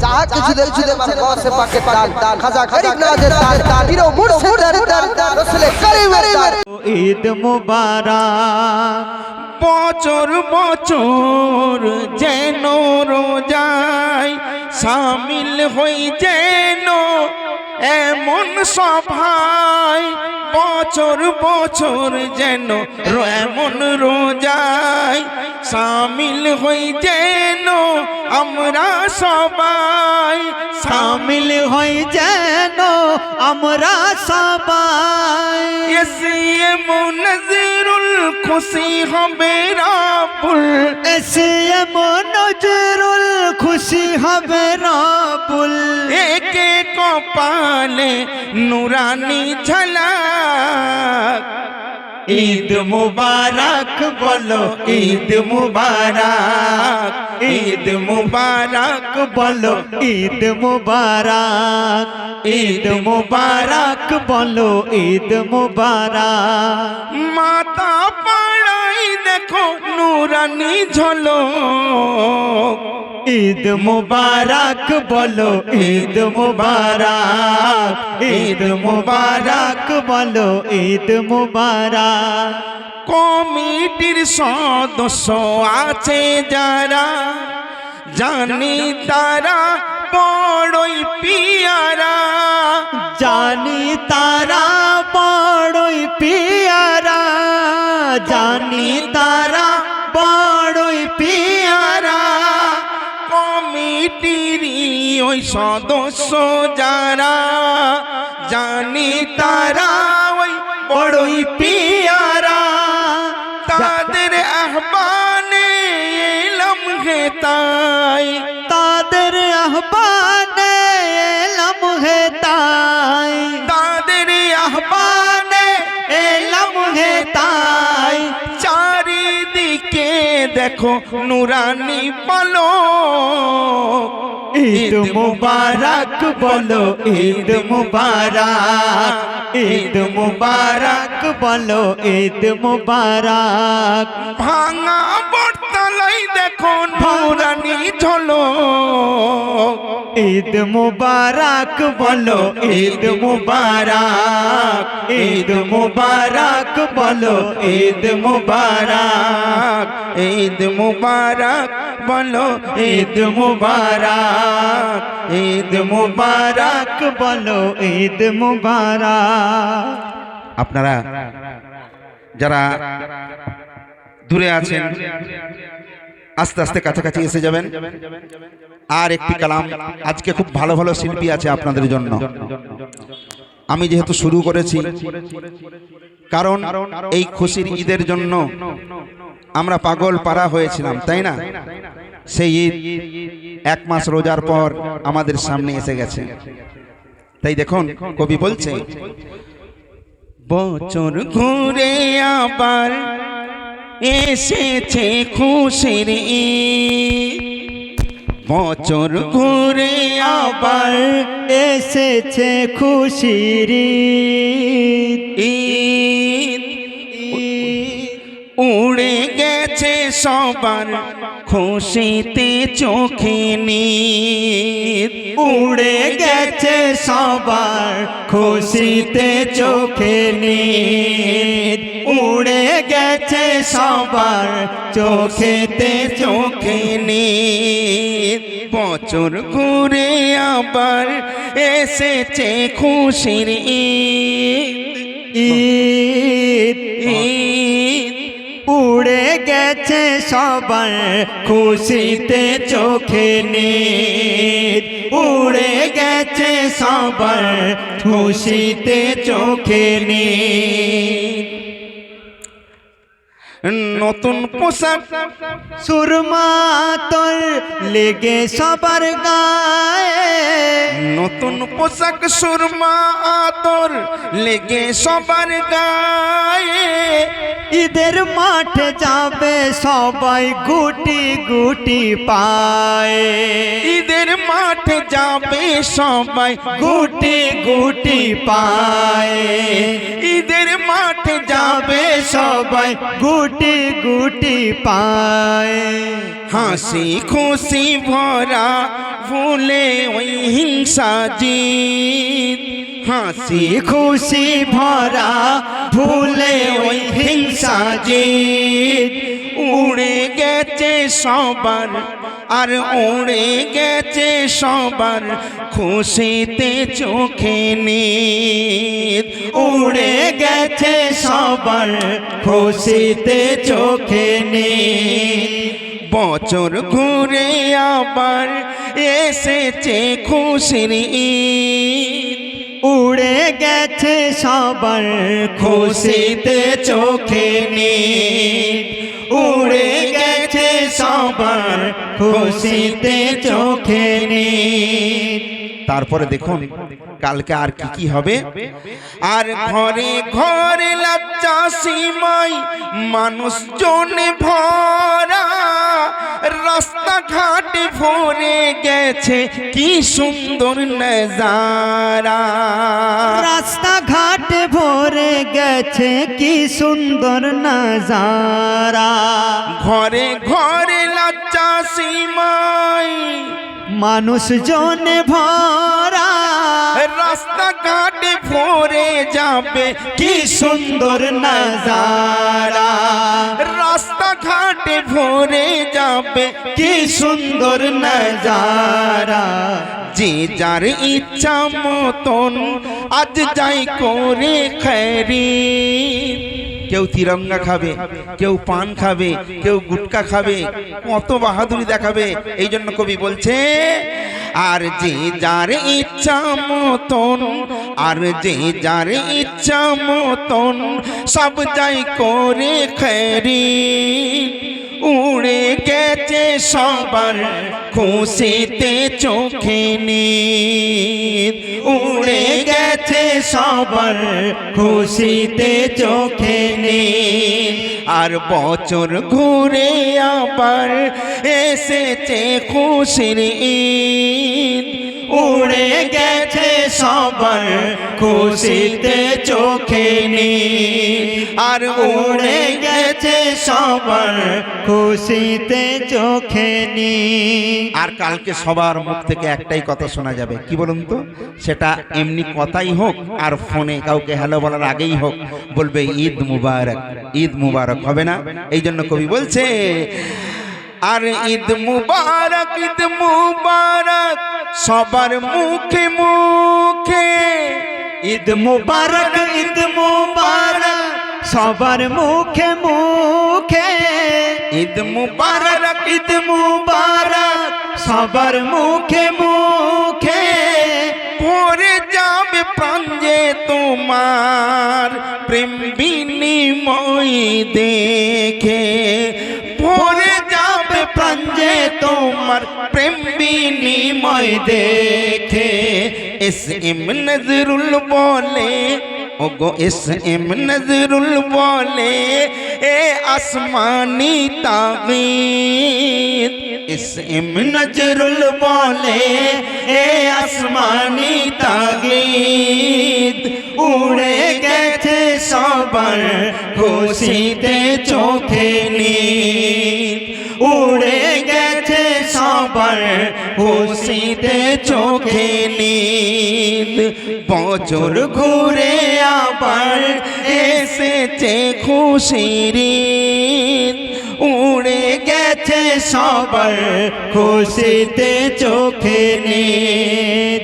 चाह के जुदे जुदे बार गौर से पाके दान खाजा गरीब नवाज दान पीरो मुर्शिद दान रसूल करीम दान ঈদ মুবারক বছর বছর যেন রোজায় শামিল হই যেন এমন সভায় বছর বছর যেন এমন রোজায় শামিল হই যেন আমরা সবাই শামিল হই যেন আমরা সবাই এসে মুনজিরুল খুশি হবে রাবুল এসে মুনজিরুল খুশি হবে রাবুল একে কপালে নুরানি ঝলক ঈদ মুবারক বলো ঈদ মুবারক ঈদ মুবারক বলো ঈদ মুবারক ঈদ মুবারক বলো ঈদ মুবারক মাতা পাড়াই দেখো নুরানি ঝলক ঈদ মুবারক বলো ঈদ মুবারক ঈদ মুবারক বলো ঈদ মুবারক কমিটির সদস্য আছে যারা জানি তারা বড়ই পিয়ারা জানি তারা বড়ই পিয়ারা জানি তারা বড়ই পিয়ারা কমিটির ওই সদস্য যারা জানি তারা ওই বড়ই পিয়ারা তাদের আহ্বানে এলাম হে তাই তাদের আহ্বানে এলাম হে তাই তাদের আহ্বানে এলাম হে তাই চারিদিকে দেখো নুরানি পলক ঈদ মুবারক বলো ঈদ মুবারক ঈদ মুবারক বলো ঈদ মুবারক ভাঙা বটতলাই দেখো নুরানি ঝলক ঈদ মুবারক বলো ঈদ মুবারক ঈদ মুবারক বলো ঈদ মুবারক ঈদ মুবারক বলো ঈদ মুবারক ঈদ মুবারক বলো ঈদ মুবারক আপনারা যারা দূরে আছেন আস্তে আস্তে কাছাকাছি এসে যাবেন আর একটি কালাম আজকে খুব ভালো ভালো শিল্পী আছে আপনাদের জন্য আমি যেহেতু শুরু করেছি কারণ এই খুশির ঈদের জন্য আমরা পাগল পারা হয়েছিলাম তাই না সেই ঈদ এক মাস রোজার পর আমাদের সামনে এসে গেছে তাই দেখুন কবি বলছে বছর ঘুরে আবার এসেছে খুশির ঈদ বছর ঘুরে আবার এসেছে খুশির ঈদ উড়ে গেছে সবার খুশিতে চোখে নীর উড়ে গেছে সবার খুশিতে চোখে নীর উড়ে গেছে সবার চোখেতে চোখে নীর বছর ঘুরে আবার এসেছে খুশির ঈদ ঈদ ঈদ উড়ে গেছে সবার খুশিতে চোখে নীর উড়ে গেছে সবার খুশিতে চোখে নীর নতুন পোশাক সুরমা তোর লেগে সবার গায়ে নতুন পোশাক সুরমা তোর লেগে সবার গায়ে ঈদের মাঠে যাবে সবাই গুটি গুটি পায় ঈদের মাঠে যাবে সবাই গুটি গুটি পায়ে, ঈদের মাঠে যাবে সবাই গুটি গুটি পায়ে। হাসি খুশি ভরা ভুলে ওই হিংসা জিত, হাসি খুশি ভরা ভুলে ওই হিংসা জিত। উড়ে গেছে সবার আর উড়ে গেছে সবার খুশিতে চোখে নিদ, উড়ে গেছে সবার খুশিতে চোখে নিদ। বছর ঘুরে আবার এসেছে খুশির ঈদ, উড়ে গেছে সবার খুশিতে চোখে নিদ, উড়ে গেছে সবার খুশিতে চোখে নিদ। তারপরে দেখুন কালকে আর কি কি হবে। আর ঘরে ঘরে লজ্জা সীমাই মানুষজনে ভরা, রাস্তাঘাটে ভরে গেছে কি সুন্দর নজারা, রাস্তাঘাটে ভরে গেছে কি সুন্দর নজারা। ঘরে ঘরে লজ্জা সীমাই মানুষজনে ভরা, রাস্তাঘাটে ভরে যাবে কি সুন্দর নজারা, রাস্তাঘাটে ভরে যাবে কি সুন্দর নজারা। যে যার ইচ্ছা মতন আজ যাই করে খৈরিত, কেউ তিরঙ্গা খাবে, কেউ পান খাবে, কেউ গুটকা খাবে, কত বাহাদুরি দেখাবে। এই জন্য কবি বলছে আর যে যার ইচ্ছা মতন, আর যে যার ইচ্ছা মতন সব যাই করে খৈরিত। উড়ে গেছে সবার খুশিতে চোখে নিদ, উড়ে গেছে সবার খুশিতে চোখে নিদ। আর বছর ঘুরে আবার এসেছে খুশির ঈদ, উড়ে গেছে সবার খুশিতে চোখে নিদ। আর উড়ে গেছে সবার খুশিতে চোখে নিদ। আর কালকে সবার মুখ থেকে একটাই কথা শোনা যাবে, কি বলুন তো, সেটা এমনি কথাই হোক আর ফোনে কাউকে হ্যালো বলার আগেই হোক, বলবে ঈদ মুবারক, ঈদ মুবারক, হবে না? এই জন্য কবি বলছে আর ঈদ মুবারক, ঈদ মুবারক সবার মুখে মুখে, ঈদ মুবারক, ঈদ মুবারক সবার মুখে মুখে। ঈদ মুবারক, ঈদ মুবারক সবার মুখে মুখে। ভরে যাবে প্রাণ যে তোমার প্রেম বিনিময় দেখে, ভরে যাবে প্রাণ যে তোমার প্রেম বিনিময় দেখে। এস এম নজরুল বলে, ওগো এস এম নজরুল বলে এ আসমানি তাগীদ, এস এম নজরুল বলে এ আসমানি তাগীদ। উড়ে গেছে সবার খুশিতে চোখে নিদ, উড়ে গেছে সবার খুশিতে চোখে নিদ। বছর ঘুরে আবার এসেছে খুশির ঈদ, উড়ে গেছে সবার খুশিতে চোখে নিদ,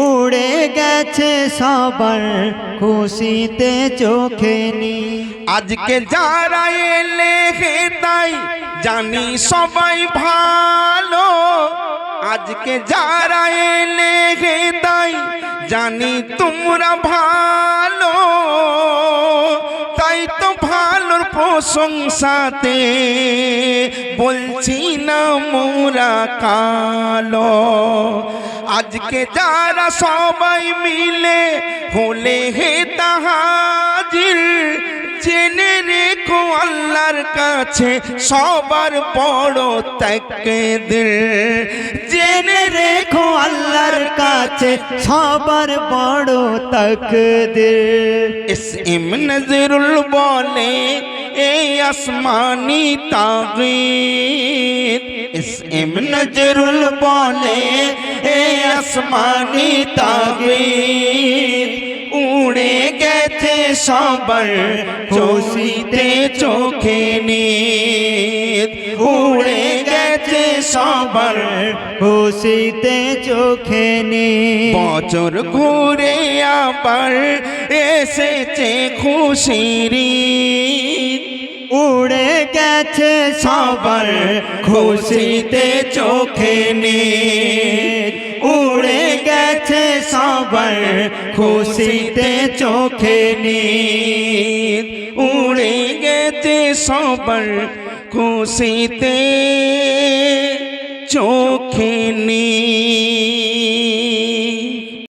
উড়ে গেছে সবার খুশিতে চোখে নিদ। আজকে যারা এলে তাই জানি সবাই ভালো, আজকে যারা এলে তাই জানি তোমরা ভালো। তাই তো ভালোর প্রশংসাতে বলছি না মোরা কালো। আজকে যারা সবাই মিলে হলে হে তাহাজির, জেনে রেখো আল্লাহর কাছে সবার বড় তাকদীর, জেনে রেখো কাছে সবার বড় তাকদীর এসএম নজরুল বলে এই আসমানি তাগীদ এসএম নজরুল বলে এই আসমানি তাগীদ উড়ে গেছে সবার খুশিতে চোখে নিদ উড়ে গেছে সবার খুশিতে চোখে নিদ বছর ঘুরে আবার এসেছে খুশির ঈদ উড়ে গেছে সবার খুশিতে চোখে নিদ উড়ে গেছে সবার খুশিতে চোখে নিদ উড়ে গেছে সবার খুশিতে চোখে নিদ